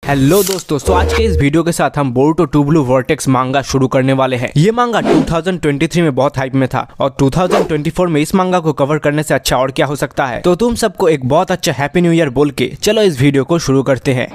Hello दोस्तों, तो आज के इस वीडियो के साथ हम बोरुटो 2 ब्लू वर्टेक्स मांगा शुरू करने वाले हैं। ये मांगा 2023 में बहुत हाइप में था और 2024 में इस मांगा को कवर करने से अच्छा और क्या हो सकता है। तो तुम सबको एक बहुत अच्छा हैप्पी न्यू ईयर बोल के चलो इस वीडियो को शुरू करते हैं।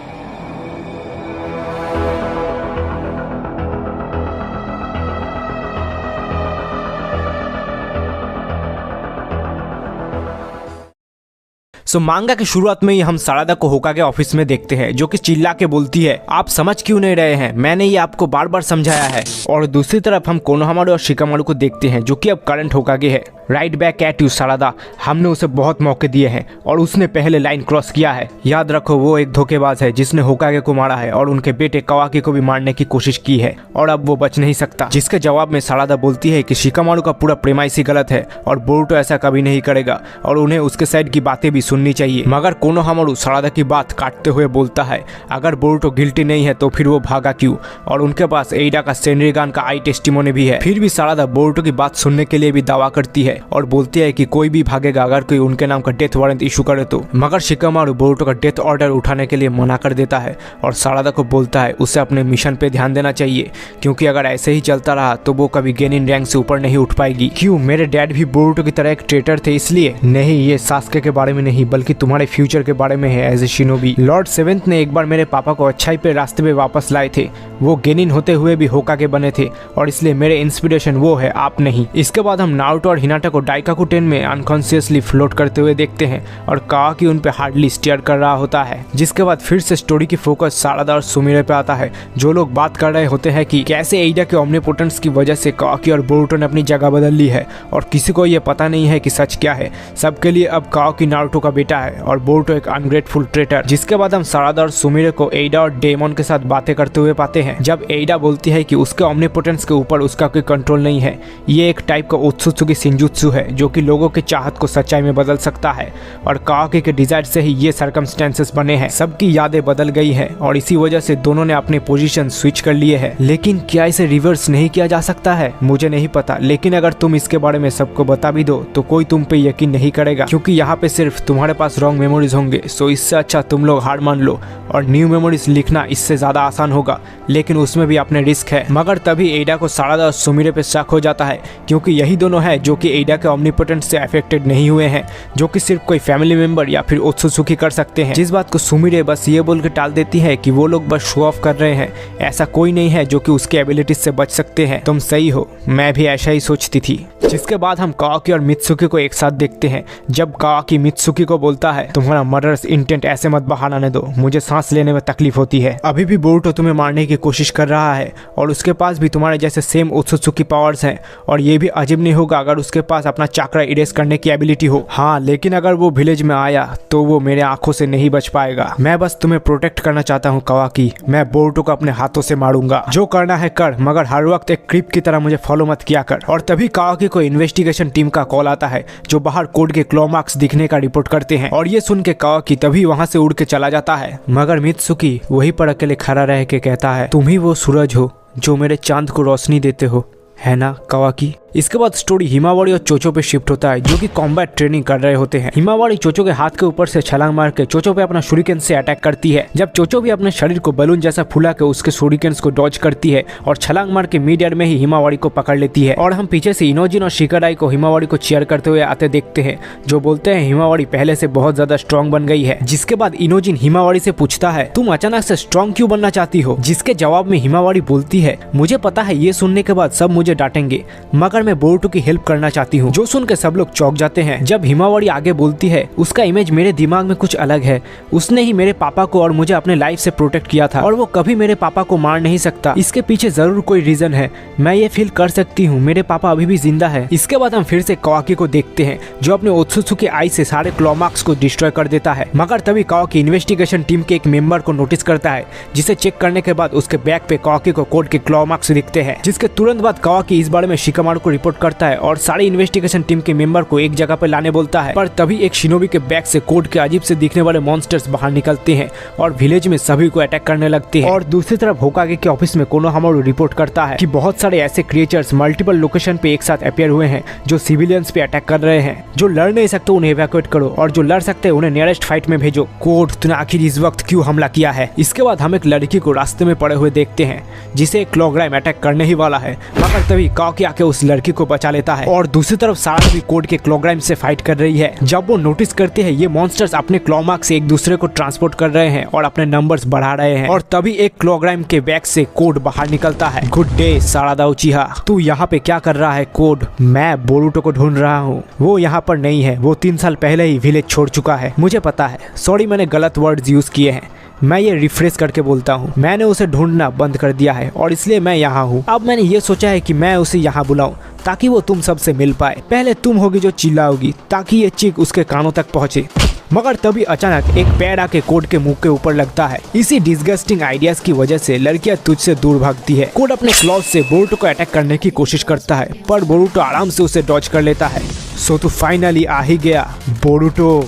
मांगा की शुरुआत में ही हम सारादा को होकागे ऑफिस में देखते हैं, जो कि चिल्ला के बोलती है, आप समझ क्यों नहीं रहे हैं, मैंने ये आपको बार बार समझाया है। और दूसरी तरफ हम कोनोहामारू और शिकामारू को देखते हैं, जो कि अब करंट होकागे है। राइट बैक एट यू सारादा, हमने उसे बहुत मौके दिए हैं और उसने पहले लाइन क्रॉस किया है। याद रखो वो एक धोखेबाज है जिसने होकागे को मारा है और उनके बेटे कावाकी को भी मारने की कोशिश की है और अब वो बच नहीं सकता। जिसके जवाब में सारादा बोलती है कि शिकामारू का पूरा प्रेमाइस ही गलत है और बोरुटो ऐसा कभी नहीं करेगा और उन्हें उसके साइड की बातें भी सुननी चाहिए। मगर कोनोहामारू सारादा की बात काटते हुए बोलता है, अगर बोरुटो गिल्टी नहीं है तो फिर वो भागा क्यों, और उनके पास एइडा का सेनरिगान का आई टेस्टिमोनी भी है। फिर भी सारादा बोरुटो की बात सुनने के लिए भी दावा करती है और बोलती है कि कोई भी भागेगा अगर कोई उनके नाम का डेथ वारंट इशू करे तो। मगर शिकामारू बोरुटो का डेथ ऑर्डर उठाने के लिए मना कर देता है और सारादा को बोलता है उसे अपने मिशन पे ध्यान देना चाहिए, क्योंकि अगर ऐसे ही चलता रहा तो वो कभी गेनिन रैंक से ऊपर नहीं उठ पाएगी। क्यों, मेरे डैड भी बोरुटो की तरह एक ट्रेटर थे इसलिए? नहीं, ये सास्के के बारे में नहीं बल्कि तुम्हारे फ्यूचर के बारे में है as a shinobi. Lord seventh ने एक बार मेरे पापा को अच्छाई पे रास्ते पे वापस लाए थे, वो गेनिन होते हुए भी होकागे बने थे और इसलिए मेरे इंस्पिरेशन वो है, आप नहीं। इसके बाद हम नारुतो और हिनाटा को डाइकाकु टेन में अनकॉन्शियसली फ्लोट करते हुए देखते हैं और कावाकी उन पे हार्डली स्टेयर कर रहा होता है। जिसके बाद फिर से स्टोरी की फोकस सारादा और सुमिरे पे आता है, जो लोग बात कर रहे होते हैं कि कैसे एइडा के ओमनीपोटेंस की वजह से कावाकी और बोरुटो ने अपनी जगह बदल ली है और किसी को ये पता नहीं है कि सच क्या है। सबके लिए अब कावाकी नारुतो का बेटा है और बोरुटो एक अनग्रेटफुल ट्रेटर। जिसके बाद हम सारादा और सुमिरे को एइडा और डेमन के साथ बातें करते हुए पाते हैं, जब एइडा बोलती है कि उसके ओमनीपोटेंस के ऊपर उसका कोई कंट्रोल नहीं है, ये एक टाइप का ओत्सुत्सुकी शिंजुत्सु है जो कि लोगों की चाहत को सच्चाई में बदल सकता है और कावाकी के डिजायर से ही ये सर्कमस्टेंसेस बने हैं। सबकी यादें बदल गई हैं और इसी वजह से दोनों ने अपने पोजीशन स्विच कर लिए हैं। लेकिन क्या इसे रिवर्स नहीं किया जा सकता है? मुझे नहीं पता, लेकिन अगर तुम इसके बारे में सबको बता भी दो तो कोई तुम पे यकीन नहीं करेगा, क्योंकि यहाँ पे सिर्फ तुम्हारे पास रॉन्ग मेमोरीज होंगे। सो इससे अच्छा तुम लोग हार मान लो और न्यू मेमोरीज लिखना इससे ज्यादा आसान होगा, लेकिन उसमें भी अपने रिस्क है। मगर तभी एइडा को सारादा और सुमिरे पे शक हो जाता है, क्योंकि यही दोनों है जो कि एइडा के ओमनीपोटेंस से अफेक्टेड नहीं हुए हैं, जो कि सिर्फ कोई फैमिली मेंबर या फिर ओत्सुत्सुकी कर सकते हैं। जिस बात को सुमिरे बस ये बोल के टाल देती है कि वो लोग बस शो ऑफ कर रहे हैं, ऐसा कोई नहीं है जो कि उसके एबिलिटीज से बच सकते हैं। तुम सही हो, मैं भी ऐसा ही सोचती थी। जिसके बाद हम कावाकी और मित्सुकी को एक साथ देखते हैं, जब कावाकी मित्सुकी को बोलता है, तुम्हारा मर्डरस इंटेंट ऐसे मत बहाने दो, मुझे सांस लेने में तकलीफ होती है। अभी भी बोरुटो तुम्हें मारने की कोशिश कर रहा है और उसके पास भी तुम्हारे जैसे सेम ओत्सुत्सुकी पावर्स हैं और ये भी अजीब नहीं होगा अगर उसके पास अपना चक्रा इरेज करने की एबिलिटी हो। हाँ, लेकिन अगर वो विलेज में आया तो वो मेरे आंखों से नहीं बच पाएगा। मैं बस तुम्हें प्रोटेक्ट करना चाहता हूँ कावाकी, मैं बोरुटो को अपने हाथों से मारूंगा। जो करना है कर, मगर हर वक्त एक क्रीप की तरह मुझे फॉलो मत किया कर। और तभी कावाकी को इन्वेस्टिगेशन टीम का कॉल आता है, जो बाहर कोड के क्लॉ मार्क्स दिखने का रिपोर्ट करते हैं और ये सुन के कावाकी तभी वहाँ से उड़ के चला जाता है। मगर मित्सुकी वहीं पर अकेले खड़ा रह के कहता है, तुम ही वो सूरज हो जो मेरे चांद को रोशनी देते हो, है ना कावाकी। इसके बाद स्टोरी हिमावारी और चोचो पे शिफ्ट होता है, जो कि कॉम्बैट ट्रेनिंग कर रहे होते हैं। हिमावारी चोचो के हाथ के ऊपर से छलांग मार के चोचो पे अपना शूरिकेन से अटैक करती है। जब चोचो भी अपने शरीर को बलून जैसा फुला के उसके शूरिकेन्स को डॉज करती है और छलांग मार के मिड एयर में ही हिमावारी को पकड़ लेती है। और हम पीछे से इनोजिन और शिकाराई को हिमावारी को चीयर करते हुए आते देखते हैं, जो बोलते हैं हिमावारी पहले से बहुत ज्यादा स्ट्रॉन्ग बन गई है। जिसके बाद इनोजिन हिमावारी से पूछता है, तुम अचानक से स्ट्रॉन्ग क्यों बनना चाहती हो? जिसके जवाब में हिमावारी बोलती है, मुझे पता है ये सुनने के बाद सब मुझे डांटेंगे, मगर मैं बोरुटो की हेल्प करना चाहती हूँ। जो सुन के सब लोग चौंक जाते हैं। जब हिमावारी आगे बोलती है, उसका इमेज मेरे दिमाग में कुछ अलग है, उसने ही मेरे पापा को और मुझे अपने लाइफ से प्रोटेक्ट किया था और वो कभी मेरे पापा को मार नहीं सकता। इसके पीछे जरूर कोई रीजन है, मैं ये फील कर सकती हूँ, मेरे पापा अभी भी जिंदा है। इसके बाद हम फिर से कावाकी को देखते हैं, जो अपने ओत्सुत्सुकी आई से सारे क्लॉ मार्क्स को डिस्ट्रॉय कर देता है। मगर तभी कावाकी इन्वेस्टिगेशन टीम के एक मेंबर को नोटिस करता है, जिसे चेक करने के बाद उसके बैक पे कावाकी को कोड के क्लॉ मार्क्स दिखते हैं। जिसके तुरंत बाद कावाकी इस बारे में शिकामारू को रिपोर्ट करता है और सारी इन्वेस्टिगेशन टीम के मेंबर को एक जगह पर लाने बोलता है। पर तभी एक शिनोबी के बैग से कोड के अजीब से दिखने वाले मॉन्स्टर्स बाहर निकलते हैं और विलेज में सभी को अटैक करने लगते हैं। और दूसरी तरफ होकागे के ऑफिस में कोनोहामारू रिपोर्ट करता है कि बहुत सारे ऐसे क्रिएचर्स मल्टीपल लोकेशन पे एक साथ अपीयर हुए हैं जो सिविलियंस पे अटैक कर रहे हैं। जो लड़ नहीं सकते उन्हें इवैक्यूएट करो और जो लड़ सकते हैं उन्हें नियरेस्ट फाइट में भेजो। कोड, तूने आखिर इस वक्त क्यों हमला किया है? इसके बाद हम एक लड़की को रास्ते में पड़े हुए देखते हैं जिसे एक क्लॉग्राइम अटैक करने ही वाला है, मगर तभी काओकी आके उस लड़की को बचा लेता है। और दूसरी तरफ सारा भी कोड के क्लॉग्राइम से फाइट कर रही है। जब वो नोटिस करते हैं ये मॉन्स्टर्स अपने क्लॉमार्क से एक दूसरे को ट्रांसपोर्ट कर रहे हैं और अपने नंबर्स बढ़ा रहे हैं। और तभी एक क्लॉग्राइम के बैग से कोड बाहर निकलता है। गुड डे सारादा उचिहा, तू यहाँ पे क्या कर रहा है? कोड, मैं बोरुटो को ढूंढ रहा हूँ। वो यहाँ पर नहीं है, वो 3 साल पहले ही विलेज छोड़ चुका है। मुझे पता है, सॉरी मैंने गलत वर्ड्स यूज किए हैं। मैं ये रिफ्रेश करके बोलता हूँ, मैंने उसे ढूंढना बंद कर दिया है और इसलिए मैं यहाँ हूँ। अब मैंने ये सोचा है कि मैं उसे यहाँ बुलाऊं ताकि वो तुम सबसे मिल पाए। पहले तुम होगी जो चिल्लाओगी ताकि ये चीख उसके कानों तक पहुँचे। मगर तभी अचानक एक पैर आके कोड के मुंह के ऊपर लगता है। इसी डिस्गस्टिंग आइडियाज की वजह से लड़कियां तुझसे दूर भागती है। कोड अपने क्लॉज से बोरुटो को अटैक करने की कोशिश करता है पर बोरुटो आराम से उसे डॉज कर लेता है। सो तू फाइनली आ ही गया Boruto.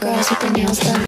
Girls with the nails done.